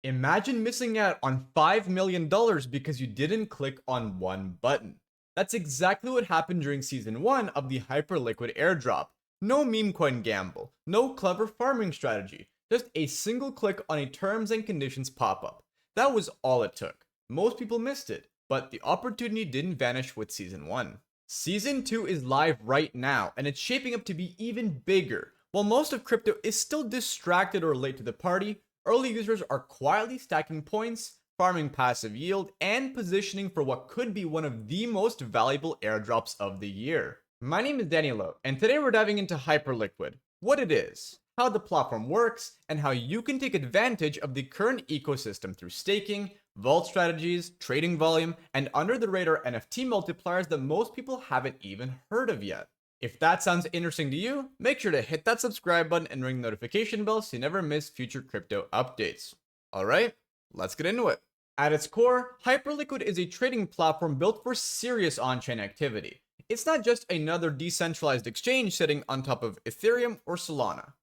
Imagine missing out on $5 million because you didn't click on one button. That's exactly what happened during Season 1 of the Hyperliquid airdrop. No meme coin gamble, no clever farming strategy, just a single click on a terms and conditions pop-up. That was all it took. Most people missed it, but the opportunity didn't vanish with Season 1. Season 2 is live right now, and it's shaping up to be even bigger. While most of crypto is still distracted or late to the party, early users are quietly stacking points, farming passive yield, and positioning for what could be one of the most valuable airdrops of the year. My name is Danilo, and today we're diving into Hyperliquid, what it is, how the platform works, and how you can take advantage of the current ecosystem through staking, vault strategies, trading volume, and under the radar NFT multipliers that most people haven't even heard of yet. If that sounds interesting to you, make sure to hit that subscribe button and ring the notification bell so you never miss future crypto updates. Alright, let's get into it. At its core, Hyperliquid is a trading platform built for serious on-chain activity. It's not just another decentralized exchange sitting on top of Ethereum or Solana.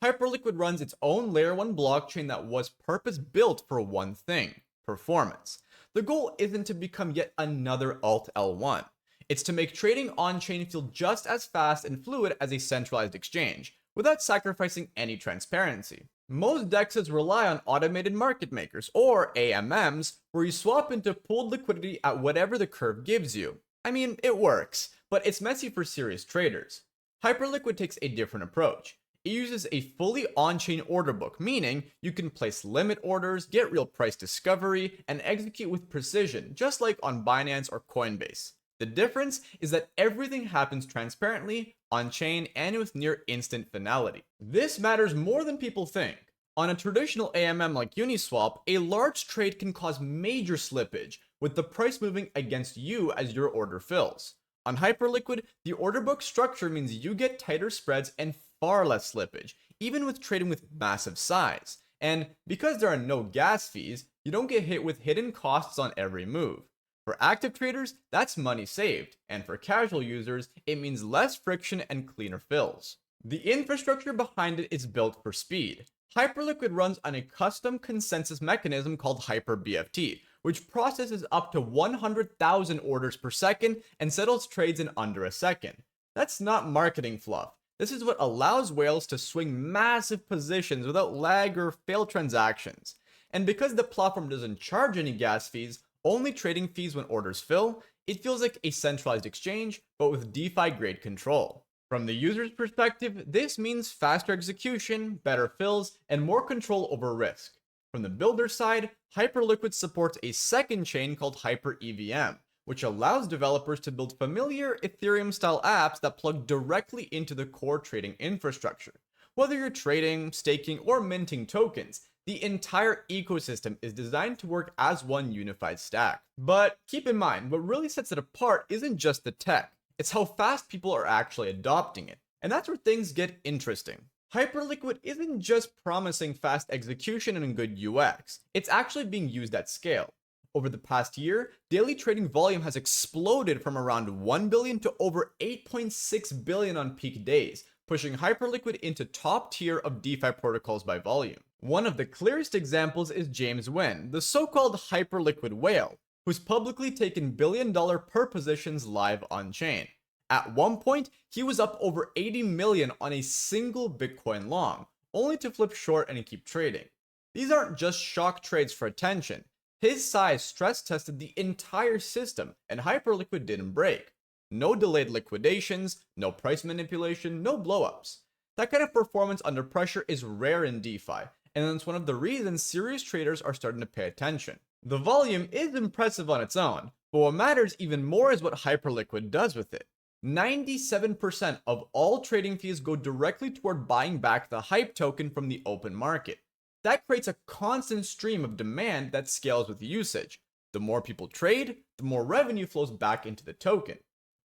Hyperliquid runs its own layer 1 blockchain that was purpose-built for one thing: performance. The goal isn't to become yet another Alt L1. It's to make trading on-chain feel just as fast and fluid as a centralized exchange, without sacrificing any transparency. Most dexes rely on automated market makers, or AMMs, where you swap into pooled liquidity at whatever the curve gives you. I mean, it works, but it's messy for serious traders. Hyperliquid takes a different approach. It uses a fully on-chain order book, meaning you can place limit orders, get real price discovery, and execute with precision, just like on Binance or Coinbase. The difference is that everything happens transparently, on-chain, and with near instant finality. This matters more than people think. On a traditional AMM like Uniswap, a large trade can cause major slippage, with the price moving against you as your order fills. On Hyperliquid, the order book structure means you get tighter spreads and far less slippage, even with trading with massive size. And because there are no gas fees, you don't get hit with hidden costs on every move. For active traders, that's money saved, and for casual users, it means less friction and cleaner fills. The infrastructure behind it is built for speed. Hyperliquid runs on a custom consensus mechanism called HyperBFT, which processes up to 100,000 orders per second and settles trades in under a second. That's not marketing fluff. This is what allows whales to swing massive positions without lag or failed transactions. And because the platform doesn't charge any gas fees, only trading fees when orders fill, it feels like a centralized exchange, but with DeFi grade control. From the user's perspective, this means faster execution, better fills, and more control over risk. From the builder side, Hyperliquid supports a second chain called HyperEVM, which allows developers to build familiar Ethereum-style apps that plug directly into the core trading infrastructure. Whether you're trading, staking, or minting tokens, the entire ecosystem is designed to work as one unified stack. But keep in mind, what really sets it apart isn't just the tech, it's how fast people are actually adopting it. And that's where things get interesting. Hyperliquid isn't just promising fast execution and good UX, it's actually being used at scale. Over the past year, daily trading volume has exploded from around 1 billion to over 8.6 billion on peak days, pushing Hyperliquid into top tier of DeFi protocols by volume. One of the clearest examples is James Nguyen, the so-called Hyperliquid whale, who's publicly taken billion-dollar per positions live on-chain. At one point, he was up over 80 million on a single Bitcoin long, only to flip short and keep trading. These aren't just shock trades for attention. His size stress-tested the entire system, and Hyperliquid didn't break. No delayed liquidations, no price manipulation, no blowups. That kind of performance under pressure is rare in DeFi, and it's one of the reasons serious traders are starting to pay attention. The volume is impressive on its own, but what matters even more is what Hyperliquid does with it. 97% of all trading fees go directly toward buying back the Hype token from the open market. That creates a constant stream of demand that scales with usage. The more people trade, the more revenue flows back into the token.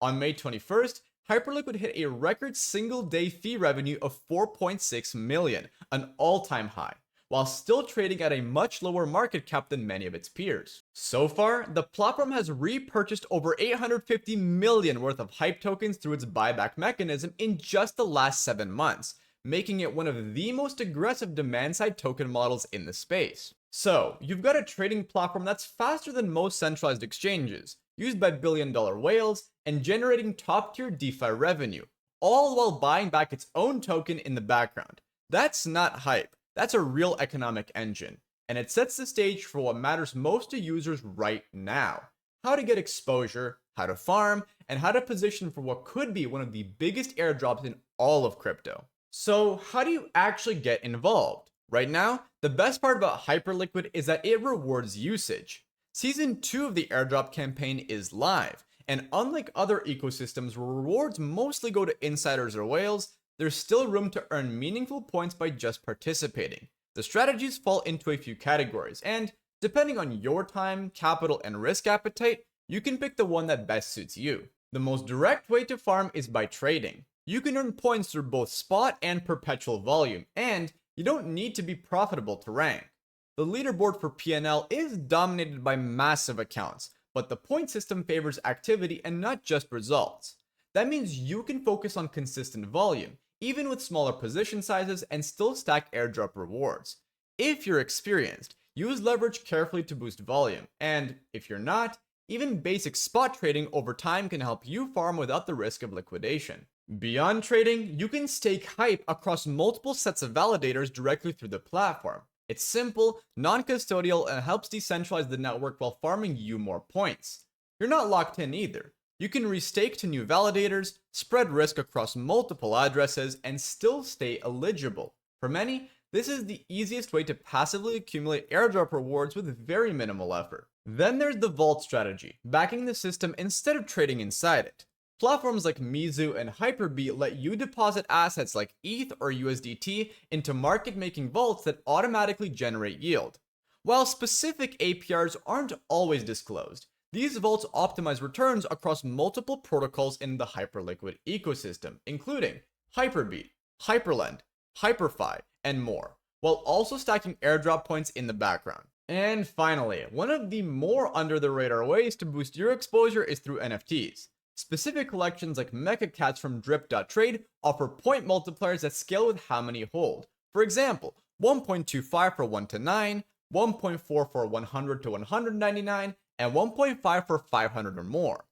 On May 21st, Hyperliquid hit a record single-day fee revenue of 4.6 million, an all-time high, while still trading at a much lower market cap than many of its peers. So far, the platform has repurchased over 850 million worth of Hype tokens through its buyback mechanism in just the last 7 months, making it one of the most aggressive demand-side token models in the space. So, you've got a trading platform that's faster than most centralized exchanges, used by billion-dollar whales, and generating top-tier DeFi revenue, all while buying back its own token in the background. That's not hype, that's a real economic engine, and it sets the stage for what matters most to users right now: how to get exposure, how to farm, and how to position for what could be one of the biggest airdrops in all of crypto. So, how do you actually get involved? Right now, the best part about Hyperliquid is that it rewards usage. Season 2 of the airdrop campaign is live, and unlike other ecosystems where rewards mostly go to insiders or whales, there's still room to earn meaningful points by just participating. The strategies fall into a few categories, and depending on your time, capital, and risk appetite, you can pick the one that best suits you. The most direct way to farm is by trading. You can earn points through both spot and perpetual volume, and you don't need to be profitable to rank. The leaderboard for PNL is dominated by massive accounts, but the point system favors activity and not just results. That means you can focus on consistent volume, even with smaller position sizes, and still stack airdrop rewards. If you're experienced, use leverage carefully to boost volume, and if you're not, even basic spot trading over time can help you farm without the risk of liquidation. Beyond trading, you can stake hype across multiple sets of validators directly through the platform. It's simple, non-custodial, and helps decentralize the network while farming you more points. You're not locked in either. You can restake to new validators, spread risk across multiple addresses, and still stay eligible. For many, this is the easiest way to passively accumulate airdrop rewards with very minimal effort. Then there's the vault strategy, backing the system instead of trading inside it. Platforms like Mizu and Hyperbeat let you deposit assets like ETH or USDT into market-making vaults that automatically generate yield. While specific APRs aren't always disclosed, these vaults optimize returns across multiple protocols in the Hyperliquid ecosystem, including Hyperbeat, Hyperlend, Hyperfi, and more, while also stacking airdrop points in the background. And finally, one of the more under-the-radar ways to boost your exposure is through NFTs. Specific collections like Mecha Cats from Drip.trade offer point multipliers that scale with how many hold. For example, 1.25 for 1 to 9, 1.4 for 100 to 199, and 1.5 for 500 or more.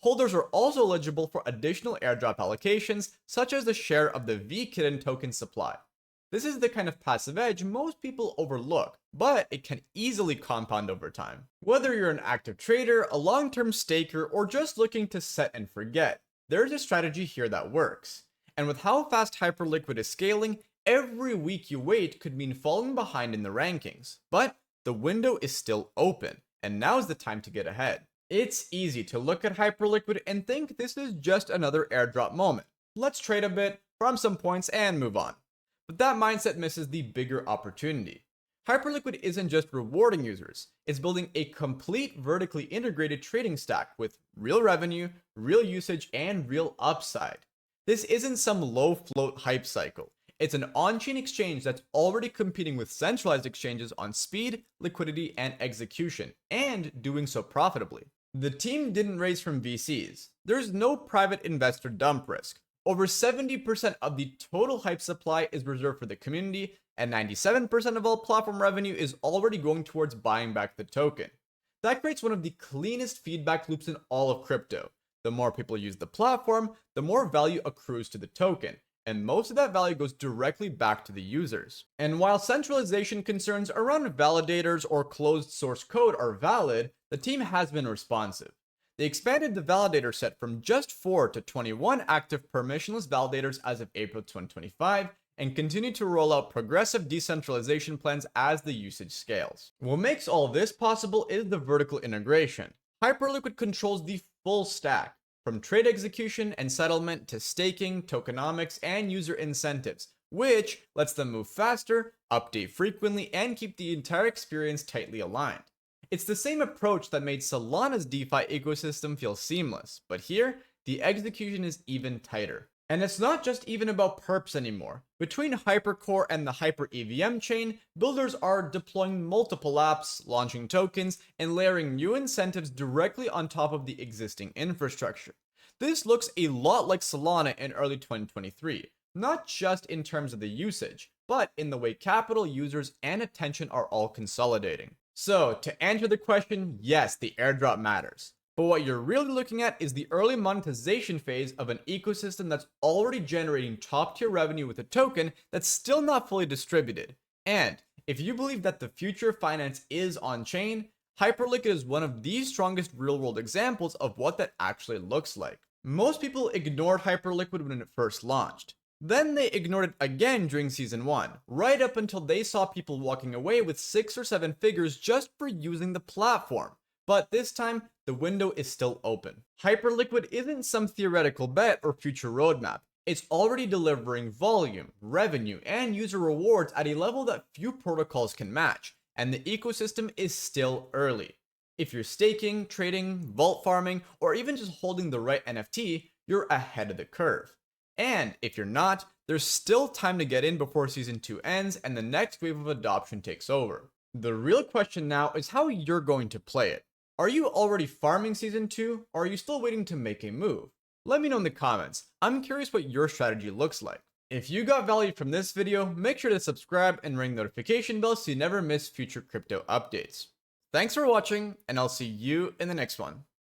Holders are also eligible for additional airdrop allocations, such as the share of the V-Kitten token supply. This is the kind of passive edge most people overlook, but it can easily compound over time. Whether you're an active trader, a long-term staker, or just looking to set and forget, there's a strategy here that works. And with how fast Hyperliquid is scaling, every week you wait could mean falling behind in the rankings. But the window is still open, and now's the time to get ahead. It's easy to look at Hyperliquid and think this is just another airdrop moment. Let's trade a bit, farm some points, and move on. But that mindset misses the bigger opportunity. Hyperliquid isn't just rewarding users, it's building a complete vertically integrated trading stack with real revenue, real usage, and real upside. This isn't some low float hype cycle. It's an on-chain exchange that's already competing with centralized exchanges on speed, liquidity, and execution, and doing so profitably. The team didn't raise from VCs. There's no private investor dump risk. Over 70% of the total hype supply is reserved for the community, and 97% of all platform revenue is already going towards buying back the token. That creates one of the cleanest feedback loops in all of crypto. The more people use the platform, the more value accrues to the token, and most of that value goes directly back to the users. And while centralization concerns around validators or closed source code are valid, the team has been responsive. They expanded the validator set from just 4 to 21 active permissionless validators as of April 2025, and continue to roll out progressive decentralization plans as the usage scales. What makes all this possible is the vertical integration. Hyperliquid controls the full stack, from trade execution and settlement to staking, tokenomics, and user incentives, which lets them move faster, update frequently, and keep the entire experience tightly aligned. It's the same approach that made Solana's DeFi ecosystem feel seamless, but here, the execution is even tighter. And it's not just even about perps anymore. Between Hypercore and the Hyper EVM chain, builders are deploying multiple apps, launching tokens, and layering new incentives directly on top of the existing infrastructure. This looks a lot like Solana in early 2023, not just in terms of the usage, but in the way capital, users, and attention are all consolidating. So, to answer the question, yes, the airdrop matters. But what you're really looking at is the early monetization phase of an ecosystem that's already generating top tier revenue with a token that's still not fully distributed. And if you believe that the future of finance is on chain, Hyperliquid is one of the strongest real world examples of what that actually looks like. Most people ignored Hyperliquid when it first launched. Then they ignored it again during season 1, right up until they saw people walking away with 6 or 7 figures just for using the platform. But this time, the window is still open. Hyperliquid isn't some theoretical bet or future roadmap. It's already delivering volume, revenue, and user rewards at a level that few protocols can match, and the ecosystem is still early. If you're staking, trading, vault farming, or even just holding the right NFT, you're ahead of the curve. And if you're not, there's still time to get in before season 2 ends and the next wave of adoption takes over. The real question now is how you're going to play it. Are you already farming season 2, or are you still waiting to make a move? Let me know in the comments. I'm curious what your strategy looks like. If you got value from this video, make sure to subscribe and ring the notification bell so you never miss future crypto updates. Thanks for watching, and I'll see you in the next one.